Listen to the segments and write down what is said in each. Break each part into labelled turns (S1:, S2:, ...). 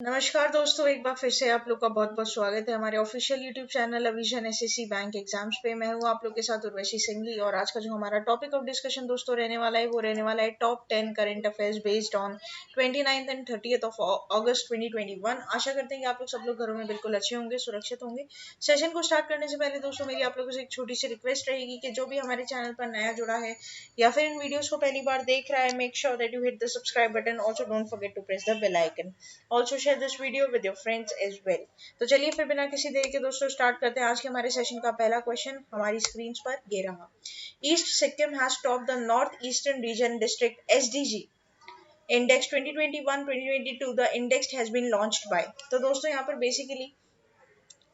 S1: नमस्कार दोस्तों, एक बार फिर से आप लोग का बहुत बहुत स्वागत है हमारे official YouTube channel Avision SSC bank exams पे। मैं हूँ आप लोग के साथ उर्वशी सिंघी और आज का जो हमारा टॉपिक ऑफ डिस्कशन दोस्तों रहने वाला है वो रहने वाला है top 10 current affairs based on 29th and 30th of अगस्त 2021। आशा करते हैं कि आप लोग सब लोग घरों में बिल्कुल अच्छे होंगे, सुरक्षित होंगे। सेशन को स्टार्ट करने से पहले दोस्तों मेरी आप लोगों से एक छोटी सी रिक्वेस्ट रहेगी कि जो भी हमारे चैनल पर नया जुड़ा है या फिर इन वीडियोस को पहली बार देख रहा है, make sure that you hit the subscribe button. Also don't forget to press the bell icon. Also share this video with your friends as well. तो चलिए फिर बिना किसी देरी के दोस्तों स्टार्ट करते हैं। आज के हमारे सेशन का पहला क्वेश्चन हमारी स्क्रीन पर ये रहा। East Sikkim has top the north eastern region district SDG index 2021-2022। The index has been launched by. तो दोस्तों यहाँ पर बेसिकली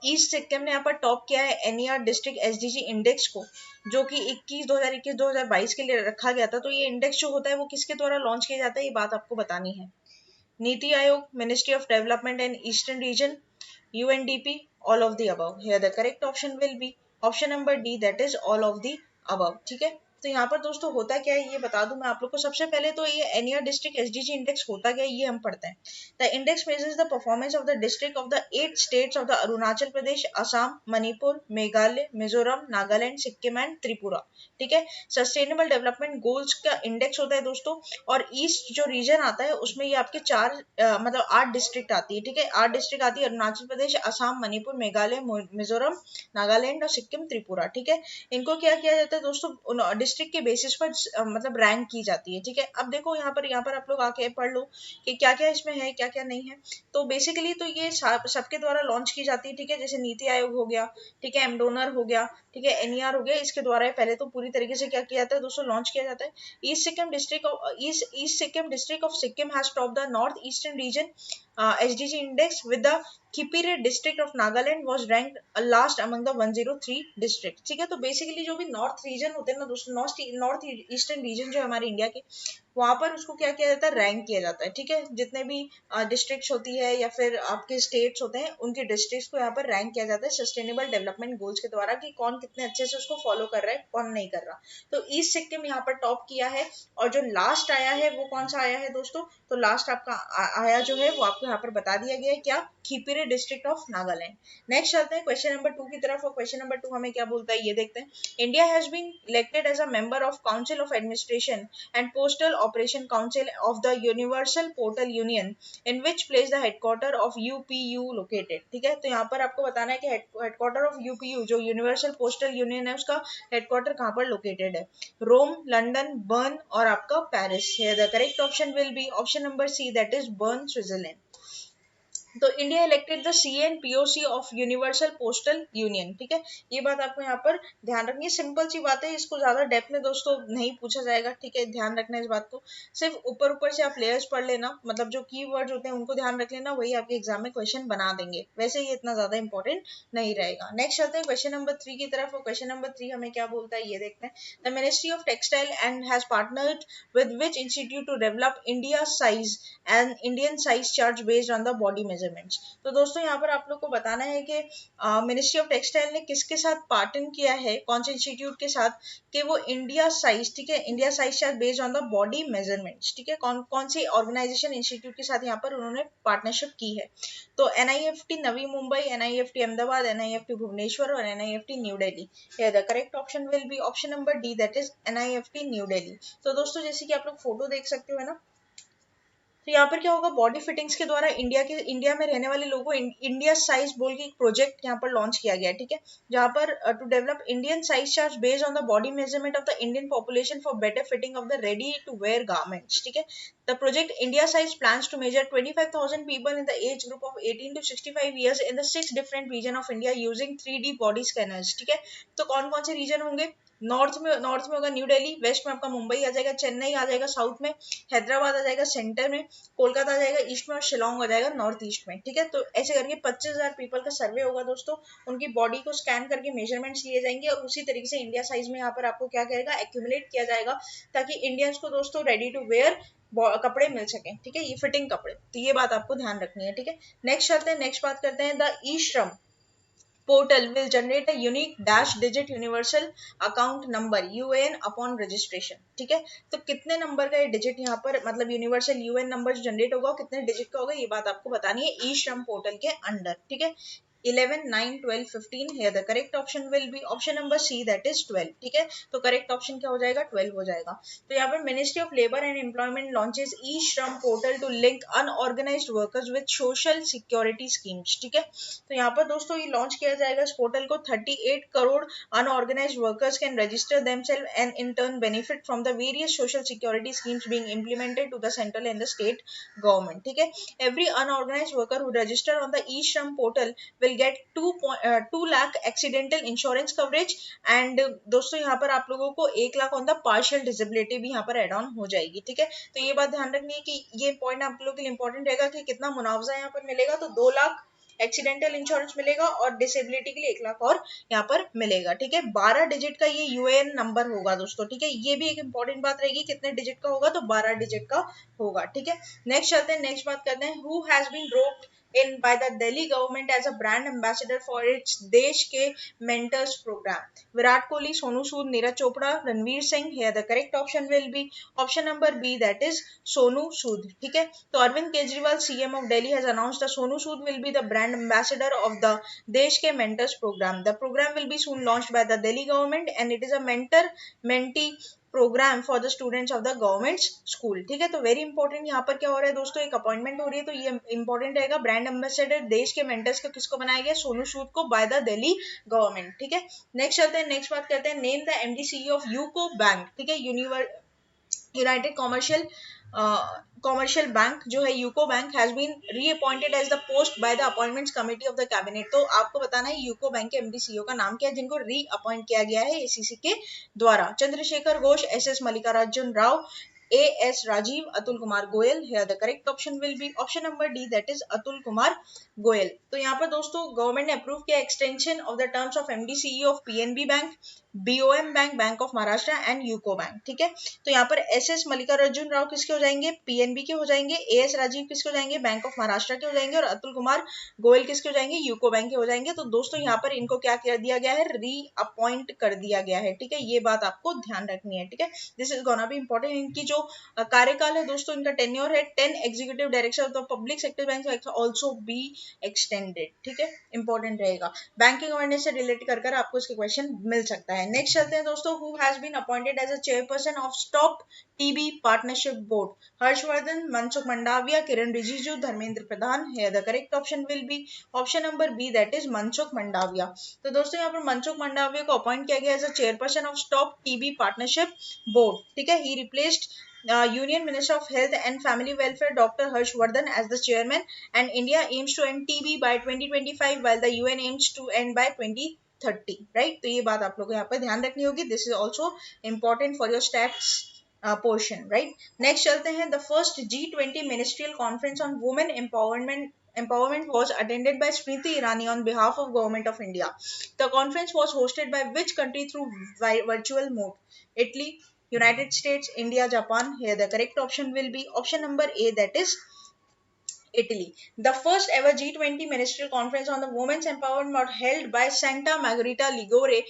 S1: ईस्ट सिक्किम ने यहाँ पर टॉप किया है एनईआर डिस्ट्रिक्ट एसडीजी इंडेक्स को, जो कि 2021-2022 के लिए रखा गया था। तो ये इंडेक्स जो होता है वो किसके द्वारा लॉन्च किया जाता है, ये बात आपको बतानी है। NITI Aayog, ministry of development and eastern region, UNDP, all of the above. Here the correct option will be option number D, that is all of the above. ठीक है, तो यहाँ पर दोस्तों होता क्या है ये बता दूं मैं आप लोग को। सबसे पहले तो ये एनईआर डिस्ट्रिक्ट एसडीजी इंडेक्स होता क्या है ये हम पढ़ते हैं। The index measures the performance of the district of the 8 states of the Arunachal Pradesh, Assam, Manipur, Meghalaya, Mizoram, Nagaland, Sikkim and Tripura. ठीक है, सस्टेनेबल डेवलपमेंट गोल्स का इंडेक्स होता है दोस्तों। और ईस्ट जो रीजन आता है उसमें ये आपके मतलब 8 डिस्ट्रिक्ट आती है। ठीक है, 8 डिस्ट्रिक्ट आती है, अरुणाचल प्रदेश, असम, मणिपुर, मेघालय, मिजोरम, नागालैंड और सिक्किम, त्रिपुरा। ठीक है, इनको क्या किया जाता है दोस्तों, डिस्ट्रिक्ट के बेसिस पर मतलब रैंक की जाती है। ठीक है, अब देखो यहाँ पर आप लोग आके पढ़ लो कि क्या क्या इसमें है क्या क्या नहीं है। तो बेसिकली तो ये सबके द्वारा लॉन्च की जाती है। ठीक है, जैसे नीति आयोग हो गया, ठीक है, एमडोनर हो गया, ठीक है, एनईआर हो गया, इसके द्वारा पहले तो पूरी तरीके से क्या किया जाता है दोस्तों, लॉन्च किया जाता है। East Sikkim district of Sikkim has top the north eastern reason SDG index with the Khipire district of Nagaland was ranked last among the 103 districts। ठीक है, तो बेसिकली जो भी नॉर्थ रीजन होते हैं ना दोस्तों, नॉर्थ ईस्टर्न रीजन जो है हमारे इंडिया के, वहां पर उसको क्या किया जाता है, रैंक किया जाता है। ठीक है, जितने भी डिस्ट्रिक्ट्स होती है या फिर आपके स्टेट्स होते हैं उनके डिस्ट्रिक्ट्स को यहाँ पर रैंक किया जाता है सस्टेनेबल डेवलपमेंट गोल्स के द्वारा कि कौन कितने अच्छे से उसको फॉलो कर रहा है, कौन नहीं कर रहा। तो ईस्ट सिक्किम यहाँ पर टॉप किया है। और जो लास्ट आया है वो कौन सा आया है दोस्तों, तो लास्ट आपका आया जो है वो आपको यहाँ पर बता दिया गया है, क्या, खिपिरे डिस्ट्रिक्ट ऑफ नागालैंड। नेक्स्ट चलते हैं क्वेश्चन नंबर 2 की तरफ। और क्वेश्चन नंबर 2 हमें क्या बोलता है ये देखते हैं। India has been elected as a member of council of administration and postal operation council of the universal portal union in which place the headquarter of UPU located. ठीक है, तो यहाँ पर आपको बताना है कि हेडक्वार्टर ऑफ यूपीयू जो यूनिवर्सल पोस्टल यूनियन है उसका हेडक्वार्टर कहाँ पर लोकेटेड है। रोम, लंदन, बर्न और आपका Paris. Here the correct option will be option number C, that is Bern, Switzerland. तो India elected the CNPOC of universal postal union. ठीक है, ये बात आपको यहाँ पर ध्यान रखनी है। सिंपल सी बात है, इसको ज्यादा डेप्थ में दोस्तों नहीं पूछा जाएगा। ठीक है, ध्यान रखना इस बात को। सिर्फ ऊपर ऊपर से आप लेयर्स पढ़ लेना, मतलब जो कीवर्ड्स होते हैं उनको ध्यान रख लेना, वही आपके एग्जाम में क्वेश्चन बना देंगे। वैसे ये इतना ज्यादा इंपॉर्टेंट नहीं रहेगा। नेक्स्ट चलते हैं क्वेश्चन नंबर 3 की तरफ। और क्वेश्चन नंबर 3 हमें क्या बोलता है ये देखते हैं। The ministry of textile and has partnered with which institute to develop India size and Indian size charts based on the body measurements। तो दोस्तों यहाँ पर आप लोग को बताना है कि मिनिस्ट्री ऑफ टेक्सटाइल ने किसके साथ पार्टन किया है, कौन से इंस्टीट्यूट के साथ, कि वो इंडिया साइज, ठीक है, India size chart based on the body measurements. ठीक है, कौन कौन सी ऑर्गेनाइजेशन इंस्टीट्यूट के साथ यहाँ पर उन्होंने पार्टनरशिप की है। तो NIFT Navi Mumbai, NIFT Ahmedabad, NIFT Bhubaneswar और NIFT new Delhi. The correct option will be option number D, that is NIFT new Delhi. तो दोस्तों जैसे कि आप लोग फोटो देख सकते हो है ना, तो यहाँ पर क्या होगा, बॉडी फिटिंग्स के द्वारा इंडिया में रहने वाले लोगों को इंडिया साइज बोल के एक प्रोजेक्ट यहाँ पर लॉन्च किया गया है। ठीक है, जहाँ पर to develop Indian size chart based on the body measurement of the Indian population for better fitting of the ready to wear garments. ठीक है, the project India size plans to measure 25,000 people in the age group of 18 to 65 years in the 6 different region of India using 3D body scanners। ठीक है, तो कौन कौन से reason होंगे, north में होगा न्यू दिल्ली, वेस्ट में आपका मुंबई आ जाएगा, चेन्नई आ जाएगा साउथ में, हैदराबाद आ जाएगा सेंटर में, कोलकाता आ जाएगा ईस्ट में और शिलोंग आ जाएगा नॉर्थ ईस्ट में। ठीक है, तो ऐसे करके 25,000 पीपल का सर्वे होगा दोस्तों। उनकी बॉडी को स्कैन करके मेजरमेंट्स लिए जाएंगे और उसी तरीके से इंडिया साइज में यहाँ पर आपको क्या करेगा, एक्यूमुलेट किया जाएगा, ताकि इंडियंस को दोस्तों रेडी टू वेयर कपड़े मिल सके। ठीक है, ये फिटिंग कपड़े, तो ये बात आपको ध्यान रखनी है। ठीक है, नेक्स्ट चलते हैं, नेक्स्ट बात करते हैं द ई श्रम portal will generate a unique dash digit universal account number UAN upon registration. ठीक है, तो कितने नंबर का ये डिजिट यहाँ पर मतलब यूनिवर्सल यूएन नंबर जो जनरेट होगा कितने डिजिट का होगा ये बात आपको बतानी है ई श्रम पोर्टल के अंडर. ठीक है, 11, 9, 12, 15. Here the correct option will be option number C, that is 12. ठीक है, तो करेक्ट ऑप्शन क्या हो जाएगा 12 हो जाएगा. तो यहाँ पर ministry of labour and employment launches e Shram portal to link unorganised workers with social security schemes. ठीक है, तो यहाँ पर दोस्तों ये लॉन्च किया जाएगा इस पोर्टल को. 38 crore unorganised workers can register themselves and in turn benefit from the various social security schemes being implemented to the central and the state government. ठीक है, every unorganised worker who register on the e Shram portal will get 2 lakh accidental insurance coverage and दोस्तों यहाँ पर आप लोगों को 1 lakh on the partial disability भी यहाँ पर एड ऑन हो जाएगी. ठीक है, तो ये बात ध्यान रखनी है कि ये पॉइंट आप लोगों के लिए इंपॉर्टेंट रहेगा कि कितना मुआवजा यहाँ पर मिलेगा. तो 2 लाख एक्सीडेंटल इंश्योरेंस मिलेगा और डिसेबिलिटी के लिए 1 लाख और यहाँ पर मिलेगा. ठीक है, 12 डिजिट का ये यूएएन नंबर होगा दोस्तों. ठीक है, ये भी एक इंपॉर्टेंट बात रहेगी कितने डिजिट का होगा, तो 12 डिजिट का होगा. ठीक है, नेक्स्ट चलते हैं, नेक्स्ट बात करते हैं. Who has been roped in by the Delhi government as a brand ambassador for its देश के mentors program. Virat Kohli, Sonu Sood, Neeraj Chopra, Ranveer Singh. Here the correct option will be option number B, that is Sonu Sood. ठीक है, तो Arvind Kejriwal CM of Delhi has announced that Sonu Sood will be the brand ambassador of the देश के mentors program. The program will be soon launched by the Delhi government and it is a mentor-mentee program for the students of the government school. ठीक है, तो very important यहाँ पर क्या हो रहा है दोस्तों, एक अपॉइंटमेंट हो रही है. तो ये इंपॉर्टेंट रहेगा. ब्रांड एम्बेसडर देश के मेंटर्स को किसको बनाया गया, सोनू सूद को बाय द दिल्ली गवर्नमेंट. ठीक है, नेक्स्ट चलते हैं, नेक्स्ट बात करते हैं. Name the MD CEO of UCO bank. ठीक है, यूनाइटेड कॉमर्शियल बैंक जो है UCO bank has been reappointed as the post by the appointments committee of the cabinet. तो आपको बताना है यूको बैंक के एमडी सीईओ का नाम क्या है जिनको रीअपॉइंट किया गया है एसीसी के द्वारा. Chandrashekhar Ghosh, SS Mallikarjun Rao, AS Rajeev, Atul Kumar Goyal. Here the correct option will be option number D, that is Atul Kumar Goyal. तो यहाँ पर दोस्तों गवर्नमेंट ने अप्रूव किया extension of the terms of MD CEO of PNB bank, BOM bank, bank of Maharashtra and UCO bank. ठीक है, तो यहाँ पर एसएस मल्लिकार्जुन राव किसके हो जाएंगे, पीएनबी के हो जाएंगे. एएस राजीव किसके हो जाएंगे, बैंक ऑफ महाराष्ट्र के हो जाएंगे. और अतुल कुमार गोयल किसके हो जाएंगे, यूको बैंक के हो जाएंगे. तो दोस्तों यहाँ पर इनको क्या कर दिया गया है, रीअपॉइंट कर दिया गया है. ठीक है, ये बात आपको ध्यान रखनी है. ठीक है, this is gonna be important. इनकी जो कार्यकाल है दोस्तों, इनका टेन्योर है 10 executive director of the public sector bank also be extended. ठीक है, इंपॉर्टेंट रहेगा. बैंकिंग अवेयरनेस से रिलेटेड कर आपको इसके क्वेश्चन मिल सकता है. नेक्स्ट चलते हैं दोस्तों. Who has been appointed as a chairperson of stop TB partnership board. Harshvardhan, Mansukh Mandaviya, Kiren Rijiju, Dharmendra Pradhan. Here the correct option will be option number B, that is Mansukh Mandaviya. तो दोस्तों यहाँ पर मनसुख मंडाविया को अपॉइंट किया गया as a chairperson of stop TB partnership board. ठीक है, he replaced Union Minister of Health and Family Welfare Dr. Harshvardhan as the chairman, and India aims to end TB by 2025 while the UN aims to end by 2030. Right? तो ये बात आप लोगों को यहाँ पर ध्यान रखनी होगी. This is also important for your stats portion. Right? Next चलते हैं. The first G20 Ministerial Conference on Women Empowerment was attended by Smriti Irani on behalf of Government of India. The conference was hosted by which country through virtual mode? Italy, United States, India, Japan. Here the correct option will be option number A, that is Italy. The first ever G20 Ministerial Conference on the Women's Empowerment was held by Santa Margherita Ligure,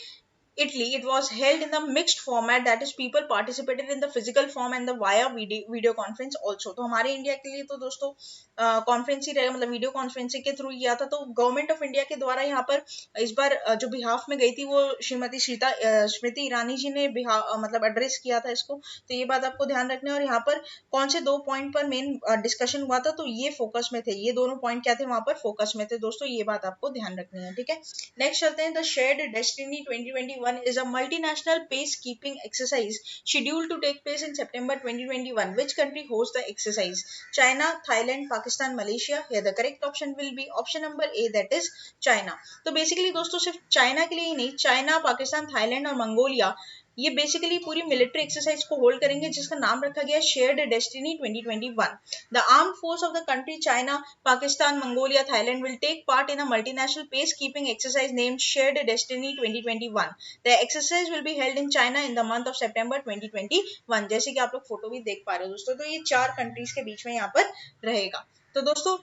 S1: Italy. It was held in the mixed format, that is people participated in the physical form and the via video conference also. तो हमारे India के लिए तो दोस्तों conference ही रहेगा, मतलब video conferencing के through किया था. तो गवर्नमेंट ऑफ इंडिया के द्वारा यहाँ पर इस बार जो बिहाफ में गई थी वो श्रीमती स्मृति ईरानी जी ने मतलब एड्रेस किया था इसको. तो ये बात आपको ध्यान रखना है. और यहाँ पर कौन से 2 पॉइंट पर मेन डिस्कशन हुआ था, तो ये फोकस में थे. ये दोनों पॉइंट क्या थे वहां पर फोकस में थे दोस्तों. ये बात आपको ध्यान रखनी है. ठीक है, नेक्स्ट चलते हैं. The shared destiny 2021 is a multinational peacekeeping exercise scheduled to take place in September 2021. Which country hosts the exercise? China, Thailand, Pakistan, Malaysia. Here the correct option will be option number A, that is China. तो basically दोस्तों सिर्फ China के लिए ही नहीं, China, Pakistan, Thailand और Mongolia ये basically पूरी मिलिट्री एक्सरसाइज को होल्ड करेंगे जिसका नाम रखा गया shared destiny 2021. The armed force of the country China, Pakistan, Mongolia, Thailand will take part in a multinational peace keeping exercise named shared destiny 2021. The exercise will be held in China in the month of September 2021. जैसे कि आप लोग photo भी देख पा रहे हो दोस्तों. तो ये 4 कंट्रीज के बीच में यहाँ पर रहेगा. तो दोस्तों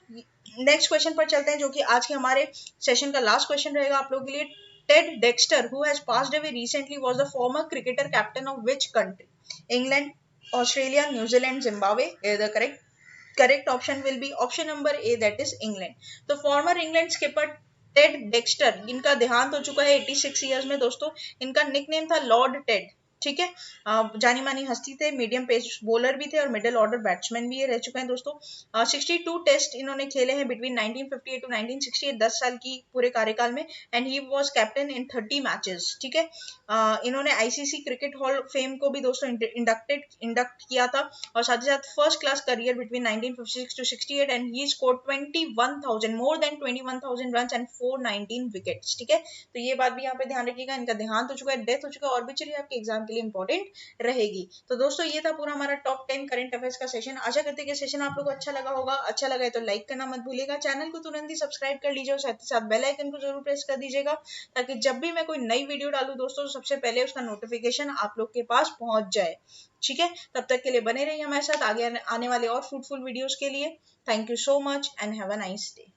S1: नेक्स्ट क्वेश्चन पर चलते हैं, जो कि आज के हमारे सेशन का लास्ट क्वेश्चन रहेगा आप लोगों के लिए। Ted Dexter, who has passed away recently, was the former cricketer captain of which country? England, Australia, New Zealand, Zimbabwe. The correct option will be option number A, that is England. तो former England skipper Ted Dexter, इनका देहांत हो चुका है 86 years में दोस्तों। इनका nickname था लॉर्ड टेड, ठीक है। जानी मानी हस्ती थे, मीडियम पेस बॉलर भी थे और मिडिल ऑर्डर बैट्समैन भी ये रह चुके हैं दोस्तों। 62 टेस्ट इन्होंने खेले हैं बिटवीन 1958 टू 1968, 10 साल की पूरे कार्यकाल में। And he was captain in 30 matches, ठीक है। इन्होंने ICC cricket hall of fame को भी दोस्तों इंडक्ट किया था, और साथ ही साथ first class career between 1956 to 68, and he scored 21,000 more than 21,000 runs and 419 wickets, ठीक है। तो ये बात भी यहाँ पे ध्यान रखिएगा, इनका देहांत हो चुका है, डेथ हो चुका है, और भी चलिए आपके एग्जाम के लिए इंपॉर्टेंट रहेगी। तो दोस्तों ये था पूरा हमारा टॉप 10 करंट अफेयर्स का सेशन। आशा करते हैं कि सेशन आप लोगों को अच्छा लगा होगा। अच्छा लगा है तो लाइक करना मत भूलिएगा, चैनल को तुरंत ही सब्सक्राइब कर लीजिए, और साथ ही साथ बेल आइकन को जरूर प्रेस कर दीजिएगा, ताकि जब भी मैं कोई नई वीडियो डालूं दोस्तों, सबसे पहले उसका नोटिफिकेशन आप लोग के पास पहुंच जाए, ठीक है। तब तक के लिए बने रहिए हमारे साथ आगे आने वाले और फ्रूटफुल वीडियोस के लिए। Thank you so much and have a nice day.